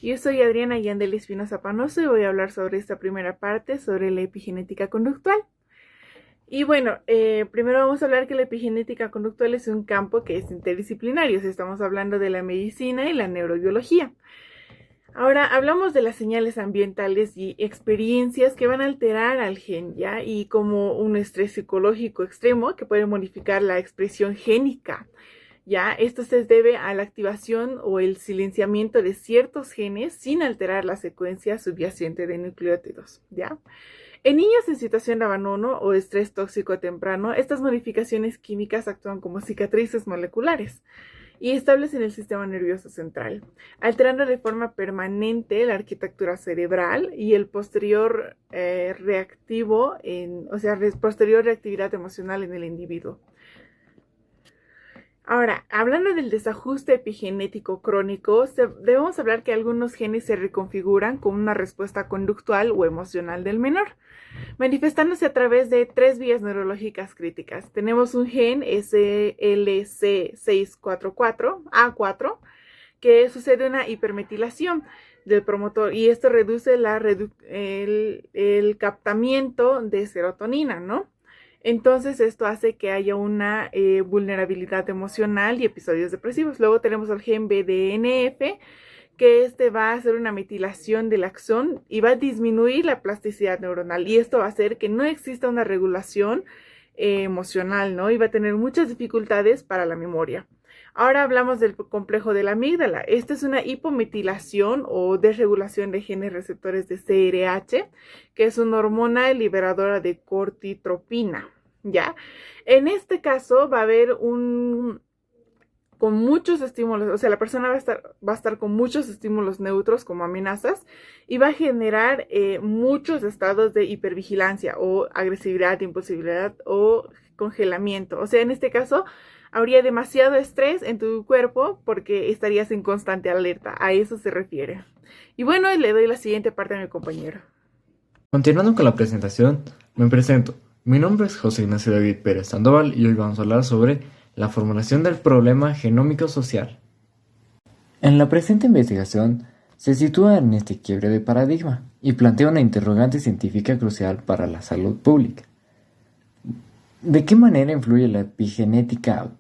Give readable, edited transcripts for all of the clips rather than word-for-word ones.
Yo soy Adriana Yandel Espinosa Panoso y voy a hablar sobre esta primera parte, sobre la epigenética conductual. Y bueno, primero vamos a hablar que la epigenética conductual es un campo que es interdisciplinario, o sea, estamos hablando de la medicina y la neurobiología. Ahora hablamos de las señales ambientales y experiencias que van a alterar al gen, ¿ya? Y como un estrés psicológico extremo que puede modificar la expresión génica. ¿Ya? Esto se debe a la activación o el silenciamiento de ciertos genes sin alterar la secuencia subyacente de nucleótidos, ¿ya? En niños en situación de abandono o estrés tóxico temprano, estas modificaciones químicas actúan como cicatrices moleculares y establecen el sistema nervioso central, alterando de forma permanente la arquitectura cerebral y el posterior posterior reactividad emocional en el individuo. Ahora, hablando del desajuste epigenético crónico, debemos hablar que algunos genes se reconfiguran con una respuesta conductual o emocional del menor, manifestándose a través de tres vías neurológicas críticas. Tenemos un gen SLC644A4 que sucede una hipermetilación del promotor y esto reduce el captamiento de serotonina, ¿no? Entonces esto hace que haya una vulnerabilidad emocional y episodios depresivos. Luego tenemos al gen BDNF, que va a hacer una metilación del axón y va a disminuir la plasticidad neuronal. Y esto va a hacer que no exista una regulación emocional, ¿no? Y va a tener muchas dificultades para la memoria. Ahora hablamos del complejo de la amígdala. Esta es una hipometilación o desregulación de genes receptores de CRH, que es una hormona liberadora de cortitropina, ¿ya? En este caso va a haber con muchos estímulos, o sea, la persona va a estar con muchos estímulos neutros como amenazas y va a generar muchos estados de hipervigilancia o agresividad, impulsividad o congelamiento. O sea, en este caso habría demasiado estrés en tu cuerpo porque estarías en constante alerta. A eso se refiere. Y bueno, le doy la siguiente parte a mi compañero. Continuando con la presentación, me presento. Mi nombre es José Ignacio David Pérez Sandoval y hoy vamos a hablar sobre la formulación del problema genómico social. En la presente investigación se sitúa en este quiebre de paradigma y plantea una interrogante científica crucial para la salud pública. ¿De qué manera influye la epigenética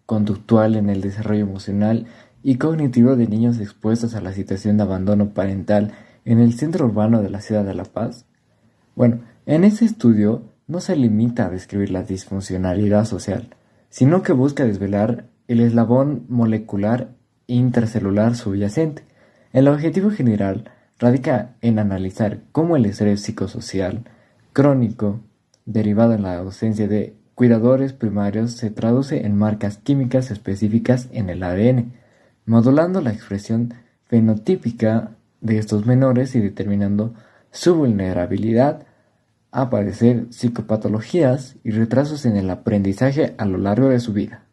conductual en el desarrollo emocional y cognitivo de niños expuestos a la situación de abandono parental en el centro urbano de la ciudad de La Paz? Bueno, en este estudio no se limita a describir la disfuncionalidad social, sino que busca desvelar el eslabón molecular intracelular subyacente. El objetivo general radica en analizar cómo el estrés psicosocial crónico, derivado en la ausencia de cuidadores primarios, se traduce en marcas químicas específicas en el ADN, modulando la expresión fenotípica de estos menores y determinando su vulnerabilidad a padecer psicopatologías y retrasos en el aprendizaje a lo largo de su vida.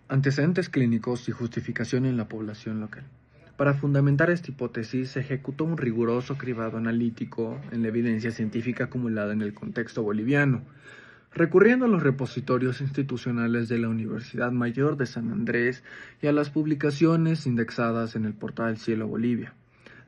Antecedentes clínicos y justificación en la población local. Para fundamentar esta hipótesis se ejecutó un riguroso cribado analítico en la evidencia científica acumulada en el contexto boliviano, recurriendo a los repositorios institucionales de la Universidad Mayor de San Andrés y a las publicaciones indexadas en el portal Cielo Bolivia.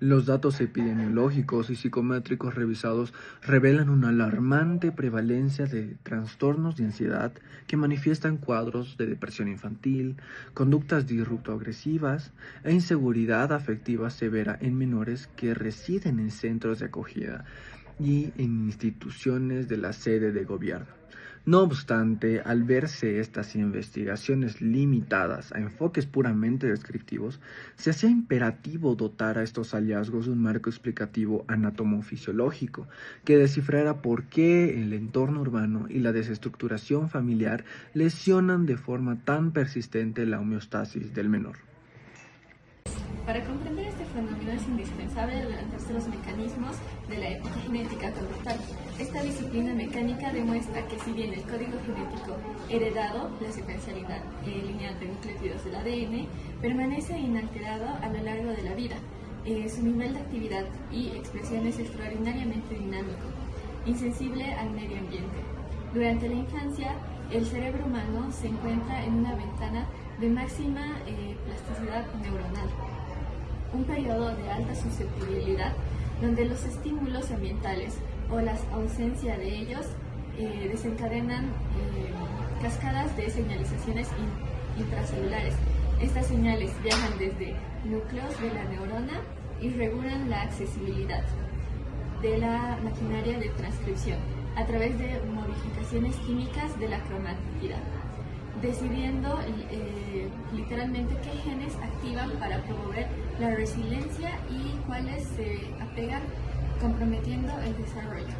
Los datos epidemiológicos y psicométricos revisados revelan una alarmante prevalencia de trastornos de ansiedad que manifiestan cuadros de depresión infantil, conductas disruptoagresivas e inseguridad afectiva severa en menores que residen en centros de acogida y en instituciones de la sede de gobierno. No obstante, al verse estas investigaciones limitadas a enfoques puramente descriptivos, se hacía imperativo dotar a estos hallazgos de un marco explicativo anatomofisiológico que descifrara por qué el entorno urbano y la desestructuración familiar lesionan de forma tan persistente la homeostasis del menor. Para comprender este fenómeno es indispensable adelantarse los mecanismos de la epigenética conductual. Esta disciplina mecánica demuestra que si bien el código genético heredado, la secuencialidad lineal de nucleótidos del ADN, permanece inalterado a lo largo de la vida, su nivel de actividad y expresión es extraordinariamente dinámico, insensible al medio ambiente. Durante la infancia El cerebro humano se encuentra en una ventana de máxima plasticidad neuronal, un periodo de alta susceptibilidad donde los estímulos ambientales o la ausencia de ellos desencadenan cascadas de señalizaciones intracelulares. Estas señales viajan desde núcleos de la neurona y regulan la accesibilidad de la maquinaria de transcripción a través de modificaciones químicas de la cromática, decidiendo literalmente qué genes activan para promover la resiliencia y cuáles se apegan, comprometiendo el desarrollo.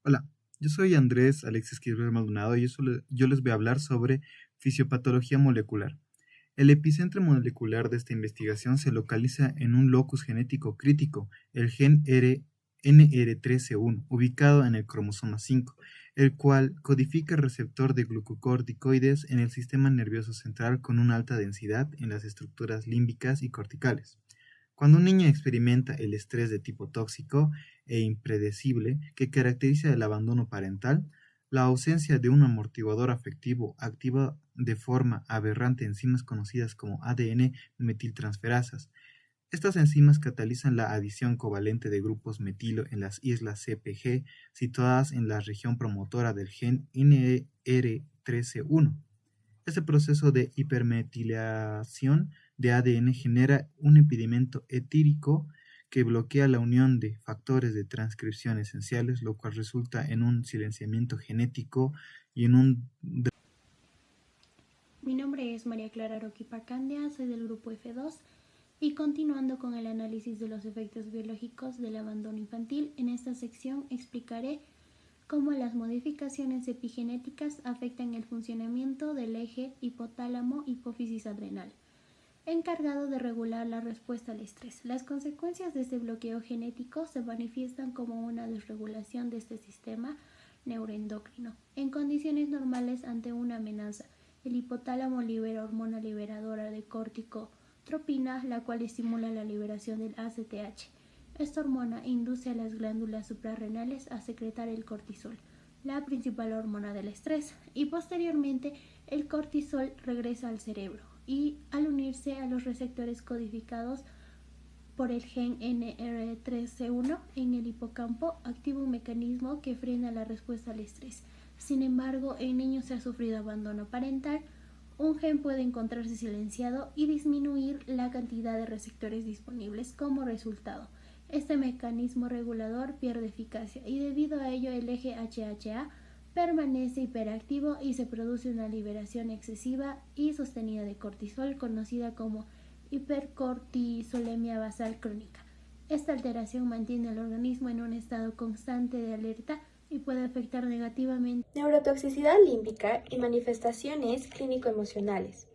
Hola, yo soy Andrés Alexis Quirber Maldonado y yo les voy a hablar sobre fisiopatología molecular. El epicentro molecular de esta investigación se localiza en un locus genético crítico, el gen NR13C1, ubicado en el cromosoma 5, el cual codifica el receptor de glucocorticoides en el sistema nervioso central con una alta densidad en las estructuras límbicas y corticales. Cuando un niño experimenta el estrés de tipo tóxico e impredecible que caracteriza el abandono parental, la ausencia de un amortiguador afectivo activa de forma aberrante enzimas conocidas como ADN metiltransferasas. Estas enzimas catalizan la adición covalente de grupos metilo en las islas CpG situadas en la región promotora del gen NR13C1. Este proceso de hipermetilación de ADN genera un impedimento etírico que bloquea la unión de factores de transcripción esenciales, lo cual resulta en un silenciamiento genético y en un... Mi nombre es María Clara Roqui Parcandia, soy del grupo F2 y continuando con el análisis de los efectos biológicos del abandono infantil, en esta sección explicaré cómo las modificaciones epigenéticas afectan el funcionamiento del eje hipotálamo-hipófisis adrenal, encargado de regular la respuesta al estrés. Las consecuencias de este bloqueo genético se manifiestan como una desregulación de este sistema neuroendocrino. En condiciones normales ante una amenaza, el hipotálamo libera hormona liberadora de corticotropina, la cual estimula la liberación del ACTH. Esta hormona induce a las glándulas suprarrenales a secretar el cortisol, la principal hormona del estrés, y posteriormente el cortisol regresa al cerebro y al unirse a los receptores codificados por el gen NR3C1 en el hipocampo, activa un mecanismo que frena la respuesta al estrés. Sin embargo, en niños que han sufrido abandono parental, un gen puede encontrarse silenciado y disminuir la cantidad de receptores disponibles. Como resultado, este mecanismo regulador pierde eficacia y debido a ello el eje HHA permanece hiperactivo y se produce una liberación excesiva y sostenida de cortisol, conocida como hipercortisolemia basal crónica. Esta alteración mantiene al organismo en un estado constante de alerta y puede afectar negativamente neurotoxicidad límbica y manifestaciones clínico-emocionales.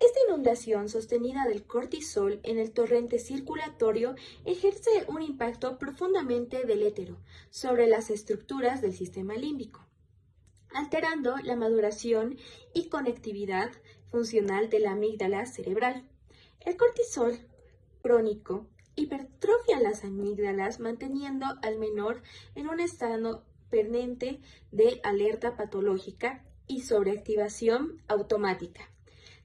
Esta inundación sostenida del cortisol en el torrente circulatorio ejerce un impacto profundamente delétero sobre las estructuras del sistema límbico, alterando la maduración y conectividad funcional de la amígdala cerebral. El cortisol crónico hipertrofia las amígdalas, manteniendo al menor en un estado permanente de alerta patológica y sobreactivación automática.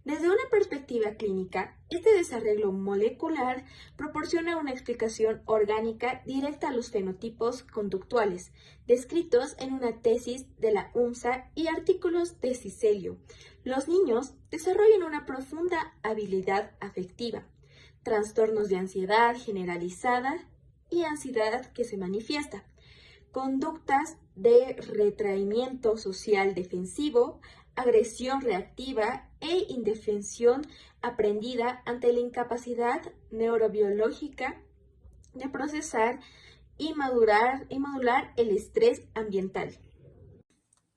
Desde una perspectiva clínica, este desarreglo molecular proporciona una explicación orgánica directa a los fenotipos conductuales, descritos en una tesis de la UMSA y artículos de Cicelio. Los niños desarrollan una profunda habilidad afectiva, trastornos de ansiedad generalizada y ansiedad que se manifiesta, conductas de retraimiento social defensivo, agresión reactiva e indefensión aprendida ante la incapacidad neurobiológica de procesar y modular el estrés ambiental.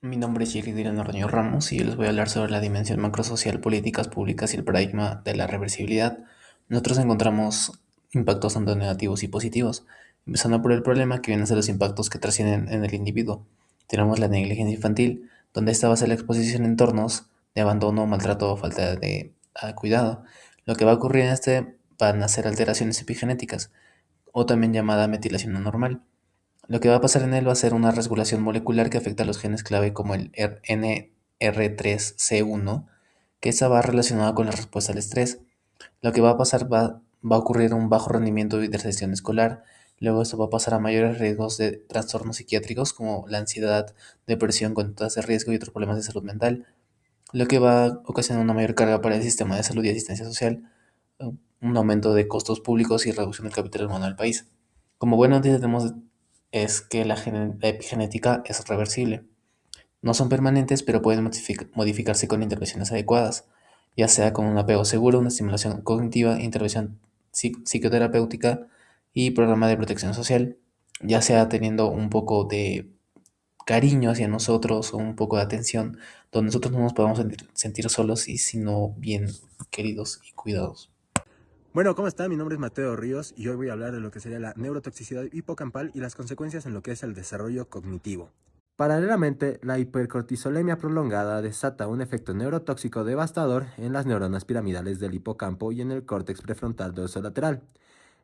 Mi nombre es Jerry Dylan Ordoño Ramos y les voy a hablar sobre la dimensión macrosocial, políticas públicas y el paradigma de la reversibilidad. Nosotros encontramos impactos tanto negativos y positivos, empezando por el problema que vienen a ser los impactos que trascienden en el individuo. Tenemos la negligencia infantil, donde esta va a ser la exposición a entornos de abandono, maltrato o falta de cuidado. Lo que va a ocurrir en este van a ser alteraciones epigenéticas, o también llamada metilación anormal. Lo que va a pasar en él va a ser una resegulación molecular que afecta a los genes clave como el NR3C1, que esa va relacionada con la respuesta al estrés. Lo que va a pasar va a ocurrir un bajo rendimiento y deserción escolar. Luego esto va a pasar a mayores riesgos de trastornos psiquiátricos como la ansiedad, depresión, conductas de riesgo y otros problemas de salud mental, lo que va a ocasionar una mayor carga para el sistema de salud y asistencia social, un aumento de costos públicos y reducción del capital humano del país. Como buena noticia tenemos es que la epigenética es reversible. No son permanentes, pero pueden modificarse con intervenciones adecuadas, ya sea con un apego seguro, una estimulación cognitiva, intervención psicoterapéutica y programa de protección social, ya sea teniendo un poco de cariño hacia nosotros o un poco de atención, donde nosotros no nos podamos sentir solos y sino bien queridos y cuidados. Bueno, ¿cómo está? Mi nombre es Mateo Ríos y hoy voy a hablar de lo que sería la neurotoxicidad hipocampal y las consecuencias en lo que es el desarrollo cognitivo. Paralelamente, la hipercortisolemia prolongada desata un efecto neurotóxico devastador en las neuronas piramidales del hipocampo y en el córtex prefrontal dorsolateral.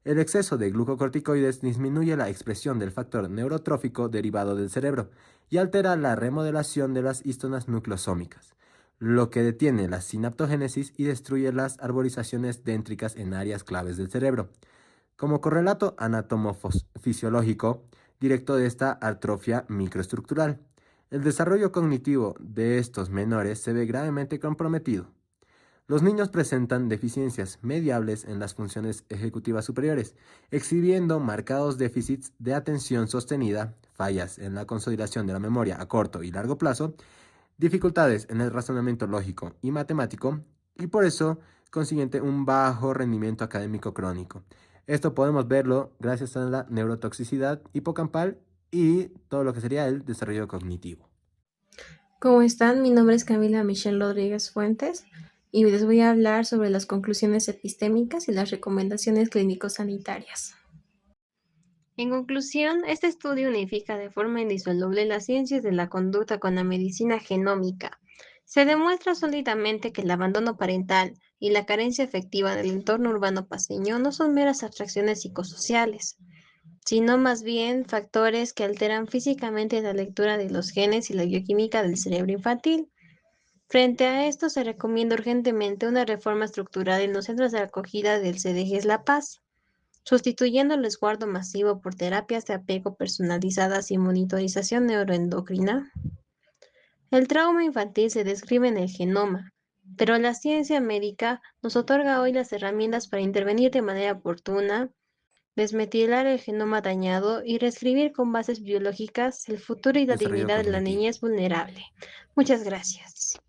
El exceso de glucocorticoides disminuye la expresión del factor neurotrófico derivado del cerebro y altera la remodelación de las histonas nucleosómicas, lo que detiene la sinaptogénesis y destruye las arborizaciones déntricas en áreas claves del cerebro. Como correlato anatomofisiológico directo de esta atrofia microestructural, el desarrollo cognitivo de estos menores se ve gravemente comprometido. Los niños presentan deficiencias mediables en las funciones ejecutivas superiores, exhibiendo marcados déficits de atención sostenida, fallas en la consolidación de la memoria a corto y largo plazo, dificultades en el razonamiento lógico y matemático, y por eso, consiguiente, un bajo rendimiento académico crónico. Esto podemos verlo gracias a la neurotoxicidad hipocampal y todo lo que sería el desarrollo cognitivo. ¿Cómo están? Mi nombre es Camila Michelle Rodríguez Fuentes y les voy a hablar sobre las conclusiones epistémicas y las recomendaciones clínico-sanitarias. En conclusión, este estudio unifica de forma indisoluble las ciencias de la conducta con la medicina genómica. Se demuestra sólidamente que el abandono parental y la carencia efectiva del entorno urbano paseño no son meras abstracciones psicosociales, sino más bien factores que alteran físicamente la lectura de los genes y la bioquímica del cerebro infantil. Frente a esto, se recomienda urgentemente una reforma estructural en los centros de acogida del CDGs La Paz, sustituyendo el resguardo masivo por terapias de apego personalizadas y monitorización neuroendocrina. El trauma infantil se describe en el genoma, pero la ciencia médica nos otorga hoy las herramientas para intervenir de manera oportuna, desmetilar el genoma dañado y reescribir con bases biológicas el futuro y la Desarrollo dignidad de la cognitivo. niñez vulnerable. Muchas gracias.